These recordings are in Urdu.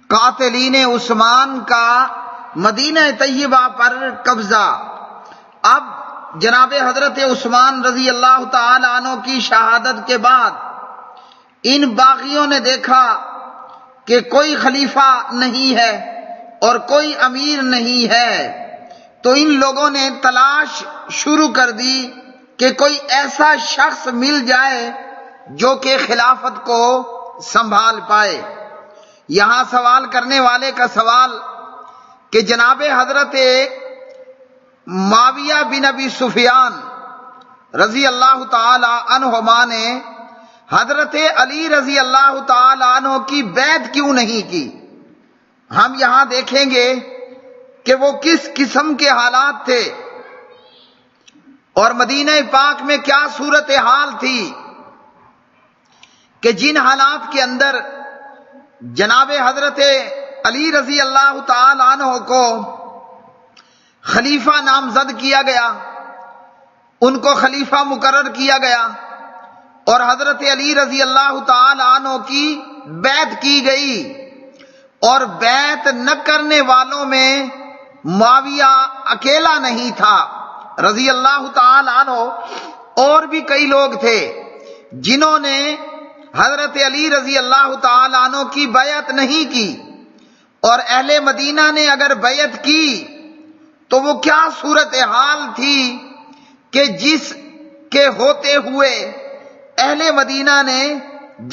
قاتلین عثمان کا مدینہ طیبہ پر قبضہ۔ اب جناب حضرت عثمان رضی اللہ تعالی عنہ کی شہادت کے بعد ان باغیوں نے دیکھا کہ کوئی خلیفہ نہیں ہے اور کوئی امیر نہیں ہے، تو ان لوگوں نے تلاش شروع کر دی کہ کوئی ایسا شخص مل جائے جو کہ خلافت کو سنبھال پائے۔ یہاں سوال کرنے والے کا سوال کہ جناب حضرت معاویہ بن ابی سفیان رضی اللہ تعالی عنہما نے حضرت علی رضی اللہ تعالی عنہ کی بیعت کیوں نہیں کی؟ ہم یہاں دیکھیں گے کہ وہ کس قسم کے حالات تھے اور مدینہ پاک میں کیا صورتحال تھی کہ جن حالات کے اندر جناب حضرت علی رضی اللہ تعالی عنہ کو خلیفہ نامزد کیا گیا، ان کو خلیفہ مقرر کیا گیا اور حضرت علی رضی اللہ تعالی عنہ کی بیعت کی گئی، اور بیعت نہ کرنے والوں میں معاویہ اکیلا نہیں تھا رضی اللہ تعالی عنہ، اور بھی کئی لوگ تھے جنہوں نے حضرت علی رضی اللہ تعالی عنہ کی بیعت نہیں کی، اور اہل مدینہ نے اگر بیعت کی تو وہ کیا صورتحال تھی کہ جس کے ہوتے ہوئے اہل مدینہ نے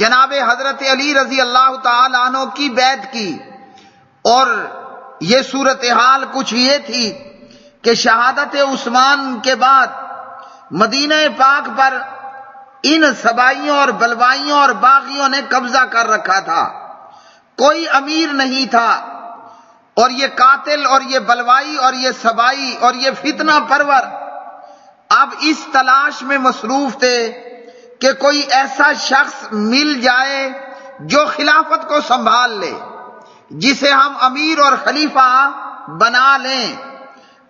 جناب حضرت علی رضی اللہ تعالی عنہ کی بیعت کی۔ اور یہ صورتحال کچھ یہ تھی کہ شہادت عثمان کے بعد مدینہ پاک پر ان سبائیوں اور بلوائیوں اور باغیوں نے قبضہ کر رکھا تھا، کوئی امیر نہیں تھا، اور یہ قاتل اور یہ بلوائی اور یہ سبائی اور یہ فتنہ پرور اب اس تلاش میں مصروف تھے کہ کوئی ایسا شخص مل جائے جو خلافت کو سنبھال لے، جسے ہم امیر اور خلیفہ بنا لیں۔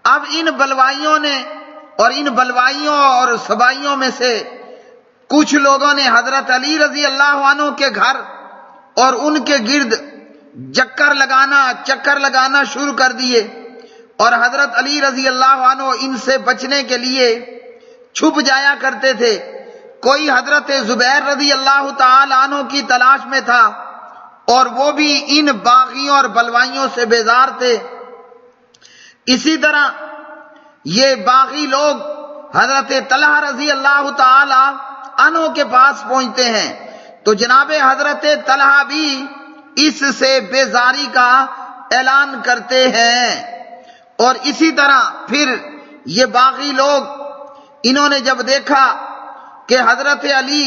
اب ان بلوائیوں نے اور ان بلوائیوں اور سبائیوں میں سے کچھ لوگوں نے حضرت علی رضی اللہ عنہ کے گھر اور ان کے گرد چکر لگانا شروع کر دیے، اور حضرت علی رضی اللہ عنہ ان سے بچنے کے لیے چھپ جایا کرتے تھے۔ کوئی حضرت زبیر رضی اللہ تعالی عنہ کی تلاش میں تھا اور وہ بھی ان باغیوں اور بلوائیوں سے بیزار تھے۔ اسی طرح یہ باغی لوگ حضرت طلحہ رضی اللہ تعالی عنہ کے پاس پہنچتے ہیں تو جناب حضرت طلحہ بھی اس سے بیزاری کا اعلان کرتے ہیں، اور اسی طرح پھر یہ باغی لوگ انہوں نے جب دیکھا کہ حضرت علی،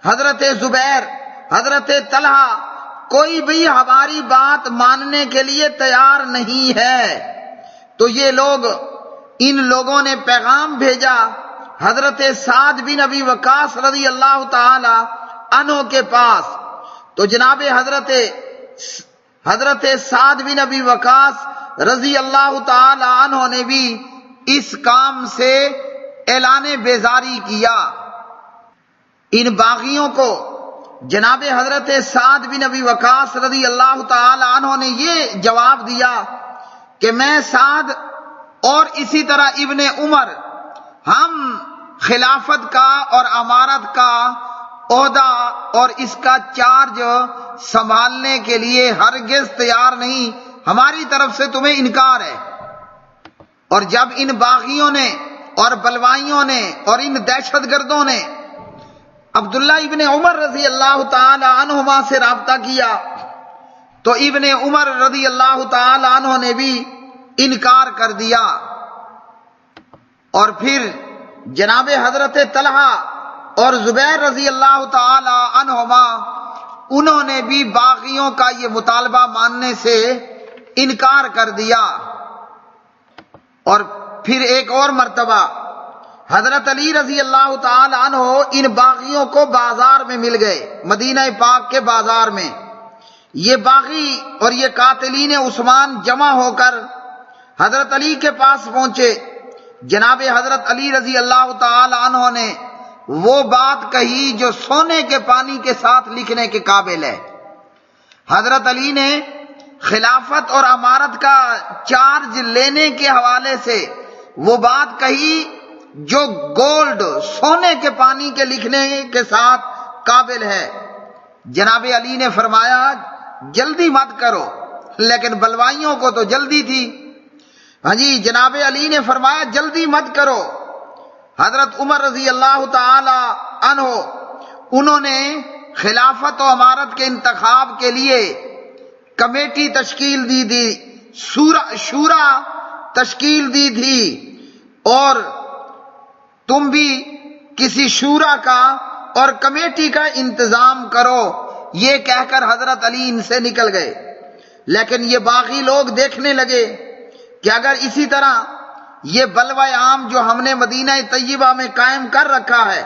حضرت زبیر، حضرت طلحہ کوئی بھی ہماری بات ماننے کے لیے تیار نہیں ہے، تو یہ لوگ ان لوگوں نے پیغام بھیجا حضرت سعد بن ابی وقاص رضی اللہ تعالی عنہ کے پاس۔ تو جناب حضرت سعد بن ابی وقاص رضی اللہ تعالی عنہ نے بھی اس کام سے اعلان بیزاری کیا۔ ان باغیوں کو جناب حضرت سعد بن ابی وقاص رضی اللہ تعالی عنہ نے یہ جواب دیا کہ میں سعد اور اسی طرح ابن عمر ہم خلافت کا اور امارت کا عہدہ اور اس کا چارج سنبھالنے کے لیے ہرگز تیار نہیں، ہماری طرف سے تمہیں انکار ہے۔ اور جب ان باغیوں نے اور بلوائیوں نے اور ان دہشت گردوں نے عبداللہ ابن عمر رضی اللہ تعالی عنہما سے رابطہ کیا تو ابن عمر رضی اللہ تعالی عنہ نے بھی انکار کر دیا، اور پھر جناب حضرت طلحہ اور زبیر رضی اللہ تعالی عنہما انہوں نے بھی باغیوں کا یہ مطالبہ ماننے سے انکار کر دیا۔ اور پھر ایک اور مرتبہ حضرت علی رضی اللہ تعالی عنہ ان باغیوں کو بازار میں مل گئے، مدینہ پاک کے بازار میں۔ یہ باغی اور یہ قاتلین عثمان جمع ہو کر حضرت علی کے پاس پہنچے۔ جناب حضرت علی رضی اللہ تعالی عنہ نے وہ بات کہی جو سونے کے پانی کے ساتھ لکھنے کے قابل ہے۔ حضرت علی نے خلافت اور امارت کا چارج لینے کے حوالے سے وہ بات کہی جو گولڈ سونے کے پانی کے لکھنے کے ساتھ قابل ہے۔ جناب علی نے فرمایا جلدی مت کرو، لیکن بلوائیوں کو تو جلدی تھی۔ ہاں جی، جناب علی نے فرمایا جلدی مت کرو۔ حضرت عمر رضی اللہ تعالی عنہ انہوں نے خلافت و امارت کے انتخاب کے لیے کمیٹی تشکیل دی تھی، شورا تشکیل دی تھی، اور تم بھی کسی شورا کا اور کمیٹی کا انتظام کرو، یہ کہہ کر حضرت علی ان سے نکل گئے۔ لیکن یہ باقی لوگ دیکھنے لگے کہ اگر اسی طرح یہ بلوہ عام جو ہم نے مدینہ طیبہ میں قائم کر رکھا ہے،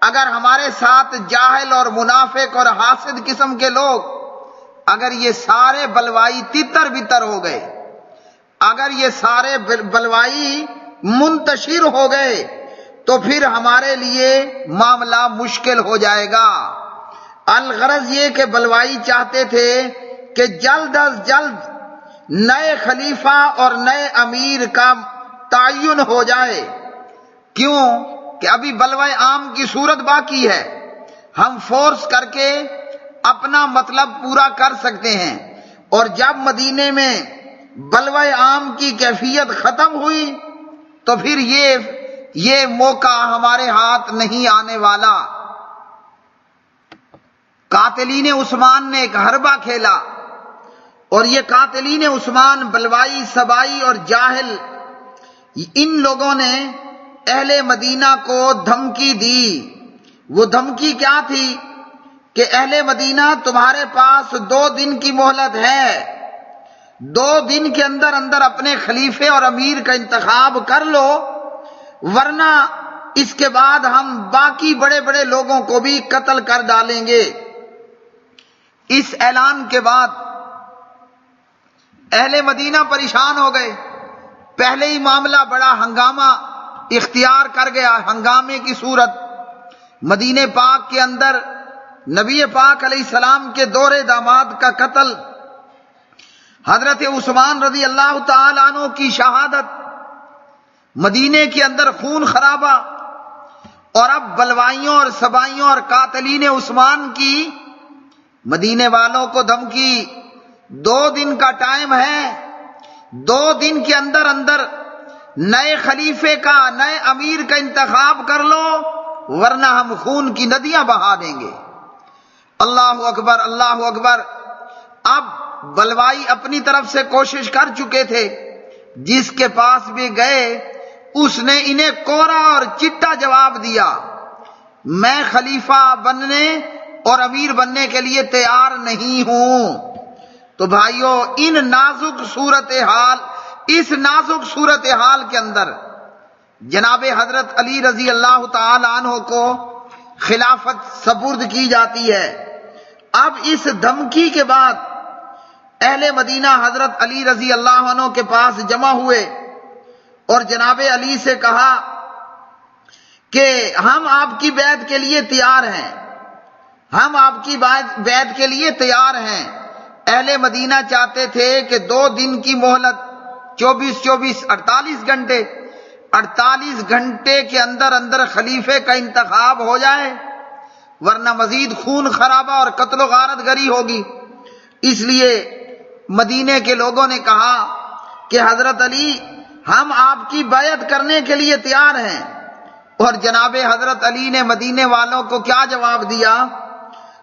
اگر ہمارے ساتھ جاہل اور منافق اور حاسد قسم کے لوگ، اگر یہ سارے بلوائی تتر بتر ہو گئے، اگر یہ سارے بلوائی منتشر ہو گئے، تو پھر ہمارے لیے معاملہ مشکل ہو جائے گا۔ الغرض یہ کہ بلوائی چاہتے تھے کہ جلد از جلد نئے خلیفہ اور نئے امیر کا تعین ہو جائے۔ کیوں کہ ابھی بلوہ عام کی صورت باقی ہے، ہم فورس کر کے اپنا مطلب پورا کر سکتے ہیں، اور جب مدینے میں بلوہ عام کی کیفیت ختم ہوئی تو پھر یہ موقع ہمارے ہاتھ نہیں آنے والا۔ قاتلین عثمان نے ایک حربہ کھیلا، اور یہ قاتلین عثمان بلوائی، سبائی اور جاہل، ان لوگوں نے اہل مدینہ کو دھمکی دی۔ وہ دھمکی کیا تھی کہ اہل مدینہ تمہارے پاس 2 دن کی مہلت ہے، 2 دن کے اندر اندر اپنے خلیفے اور امیر کا انتخاب کر لو، ورنہ اس کے بعد ہم باقی بڑے بڑے لوگوں کو بھی قتل کر ڈالیں گے۔ اس اعلان کے بعد اہل مدینہ پریشان ہو گئے۔ پہلے ہی معاملہ بڑا ہنگامہ اختیار کر گیا، ہنگامے کی صورت۔ مدینہ پاک کے اندر نبی پاک علیہ السلام کے دور داماد کا قتل، حضرت عثمان رضی اللہ تعالی عنہ کی شہادت، مدینے کے اندر خون خرابہ، اور اب بلوائیوں اور سبائیوں اور قاتلین عثمان کی مدینے والوں کو دھمکی، 2 دن کا ٹائم ہے، 2 دن کے اندر اندر نئے خلیفے کا، نئے امیر کا انتخاب کر لو، ورنہ ہم خون کی ندیاں بہا دیں گے۔ اللہ اکبر، اللہ اکبر۔ اب بلوائی اپنی طرف سے کوشش کر چکے تھے، جس کے پاس بھی گئے اس نے انہیں کوڑا اور چٹا جواب دیا، میں خلیفہ بننے اور امیر بننے کے لیے تیار نہیں ہوں۔ تو بھائیو، اس نازک صورتحال کے اندر جناب حضرت علی رضی اللہ تعالی عنہ کو خلافت سپرد کی جاتی ہے۔ اب اس دھمکی کے بعد اہل مدینہ حضرت علی رضی اللہ عنہ کے پاس جمع ہوئے اور جناب علی سے کہا کہ ہم آپ کی بیعت کے لیے تیار ہیں، ہم آپ کی بیعت کے لیے تیار ہیں۔ اہل مدینہ چاہتے تھے کہ 2 دن کی مہلت، 48 گھنٹے، 48 گھنٹے کے اندر اندر خلیفے کا انتخاب ہو جائے، ورنہ مزید خون خرابہ اور قتل و غارت گری ہوگی۔ اس لیے مدینے کے لوگوں نے کہا کہ حضرت علی، ہم آپ کی بیعت کرنے کے لیے تیار ہیں۔ اور جناب حضرت علی نے مدینے والوں کو کیا جواب دیا؟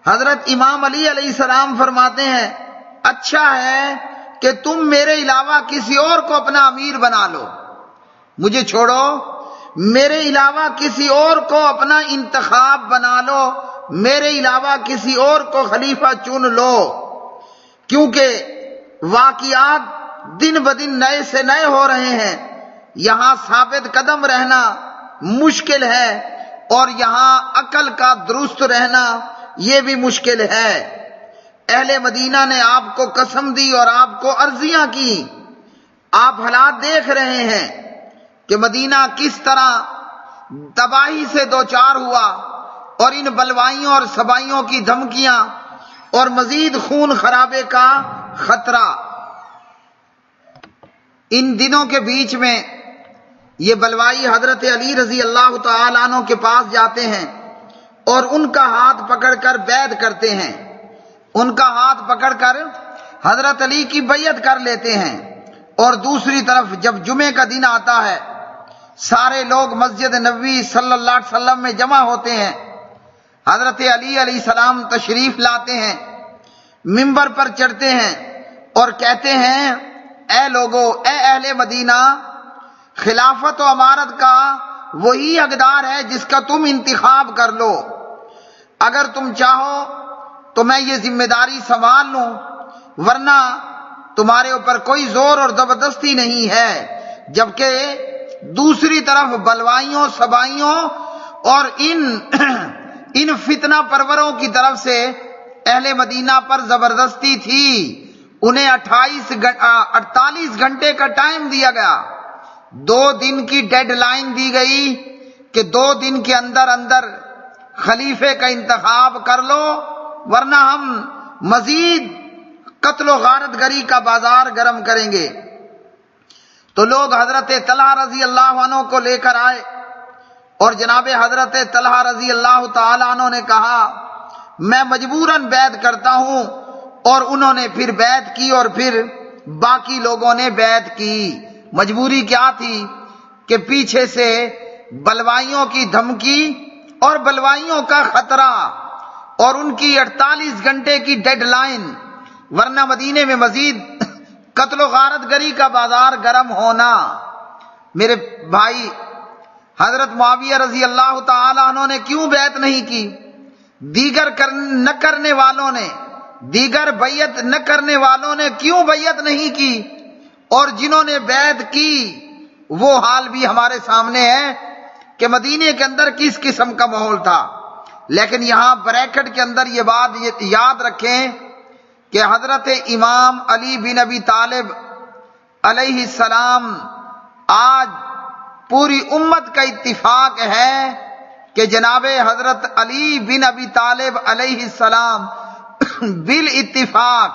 حضرت امام علی علیہ السلام فرماتے ہیں، اچھا ہے کہ تم میرے علاوہ کسی اور کو اپنا امیر بنا لو، مجھے چھوڑو، میرے علاوہ کسی اور کو اپنا انتخاب بنا لو، میرے علاوہ کسی اور کو خلیفہ چن لو، کیونکہ واقعات دن بدن نئے سے نئے ہو رہے ہیں، یہاں ثابت قدم رہنا مشکل ہے، اور یہاں عقل کا درست رہنا یہ بھی مشکل ہے۔ اہل مدینہ نے آپ کو قسم دی اور آپ کو عرضیاں کی، آپ حالات دیکھ رہے ہیں کہ مدینہ کس طرح تباہی سے دوچار ہوا، اور ان بلوائیوں اور سبائیوں کی دھمکیاں اور مزید خون خرابے کا خطرہ۔ ان دنوں کے بیچ میں یہ بلوائی حضرت علی رضی اللہ تعالی عنہ کے پاس جاتے ہیں اور ان کا ہاتھ پکڑ کر بیعت کرتے ہیں، ان کا ہاتھ پکڑ کر حضرت علی کی بیعت کر لیتے ہیں۔ اور دوسری طرف جب جمعے کا دن آتا ہے، سارے لوگ مسجد نبوی صلی اللہ علیہ وسلم میں جمع ہوتے ہیں، حضرت علی علیہ السلام تشریف لاتے ہیں، منبر پر چڑھتے ہیں اور کہتے ہیں، اے لوگو، اے اہل مدینہ، خلافت و امارت کا وہی حقدار ہے جس کا تم انتخاب کر لو۔ اگر تم چاہو تو میں یہ ذمہ داری سنبھال لوں، ورنہ تمہارے اوپر کوئی زور اور زبردستی نہیں ہے۔ جبکہ دوسری طرف بلوائیوں، سبائیوں اور ان فتنہ پروروں کی طرف سے اہل مدینہ پر زبردستی تھی۔ انہیں 48 گھنٹے کا ٹائم دیا گیا، 2 دن کی ڈیڈ لائن دی گئی کہ 2 دن کے اندر اندر خلیفے کا انتخاب کر لو، ورنہ ہم مزید قتل و غارت گری کا بازار گرم کریں گے۔ تو لوگ حضرت طلحہ رضی اللہ عنہ کو لے کر آئے اور جناب حضرت طلحہ رضی اللہ تعالی عنہ نے کہا، میں مجبوراً بیعت کرتا ہوں، اور انہوں نے پھر بیعت کی اور پھر باقی لوگوں نے بیعت کی۔ مجبوری کیا تھی کہ پیچھے سے بلوائیوں کی دھمکی اور بلوائیوں کا خطرہ اور ان کی 48 گھنٹے کی ڈیڈ لائن، ورنہ مدینے میں مزید قتل و غارت گری کا بازار گرم ہونا۔ میرے بھائی، حضرت معاویہ رضی اللہ تعالی عنہ نے کیوں بیعت نہیں کی؟ دیگر بیعت نہ کرنے والوں نے کیوں بیعت نہیں کی؟ اور جنہوں نے بیعت کی وہ حال بھی ہمارے سامنے ہے کہ مدینے کے اندر کس قسم کا ماحول تھا۔ لیکن یہاں بریکٹ کے اندر یہ بات یاد رکھیں کہ حضرت امام علی بن ابی طالب علیہ السلام، آج پوری امت کا اتفاق ہے کہ جناب حضرت علی بن ابی طالب علیہ السلام بالاتفاق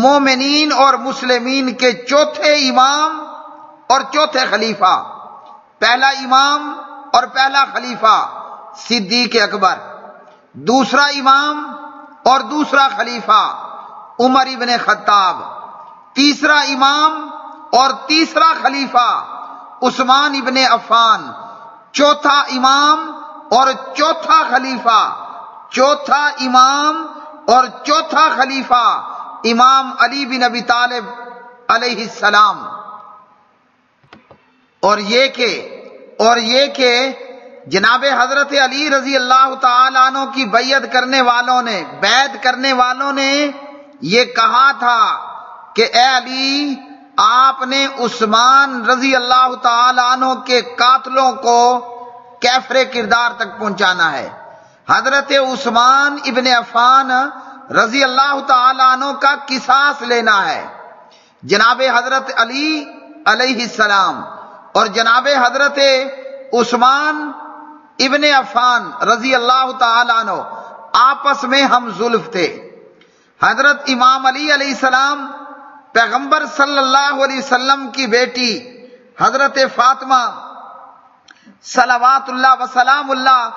مومنین اور مسلمین کے چوتھے امام اور چوتھے خلیفہ، پہلا امام اور پہلا خلیفہ صدیق اکبر، دوسرا امام اور دوسرا خلیفہ عمر ابن خطاب، تیسرا امام اور تیسرا خلیفہ عثمان ابن عفان، چوتھا امام اور چوتھا خلیفہ، چوتھا امام اور چوتھا خلیفہ امام علی بن ابی طالب علیہ السلام۔ اور یہ کہ جناب حضرت علی رضی اللہ تعالی عنہ کی بیعت کرنے والوں نے یہ کہا تھا کہ اے علی، آپ نے عثمان رضی اللہ تعالی عنہ کے قاتلوں کو کیفر کردار تک پہنچانا ہے، حضرت عثمان ابن عفان رضی اللہ تعالی عنہ کا قصاص لینا ہے۔ جناب حضرت علی علیہ السلام اور جناب حضرت عثمان ابن عفان رضی اللہ تعالی عنہ آپس میں ہم زلف تھے۔ حضرت امام علی علیہ السلام پیغمبر صلی اللہ علیہ وسلم کی بیٹی حضرت فاطمہ صلوات اللہ وسلام اللہ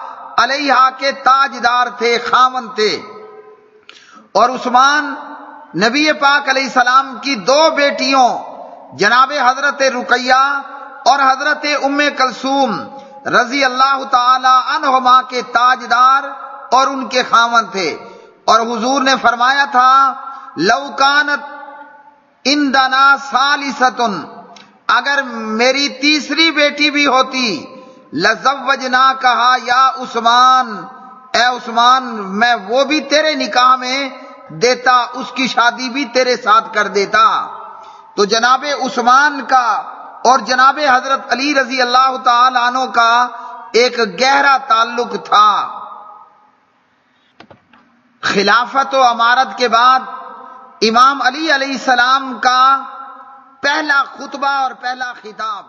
علیہا کے تاجدار تھے، خاوند تھے، اور عثمان نبی پاک علیہ السلام کی 2 بیٹیوں جناب حضرت رقیہ اور حضرت ام کلثوم رضی اللہ تعالی عنہما کے تاجدار اور ان کے خاوند تھے۔ اور حضور نے فرمایا تھا، لو کانت عندنا ثالثۃ، اگر میری تیسری بیٹی بھی ہوتی، لزوجنا، کہا یا عثمان، اے عثمان، میں وہ بھی تیرے نکاح میں دیتا، اس کی شادی بھی تیرے ساتھ کر دیتا۔ تو جناب عثمان کا اور جناب حضرت علی رضی اللہ تعالی عنہ کا ایک گہرا تعلق تھا۔ خلافت و امارت کے بعد امام علی علیہ السلام کا پہلا خطبہ اور پہلا خطاب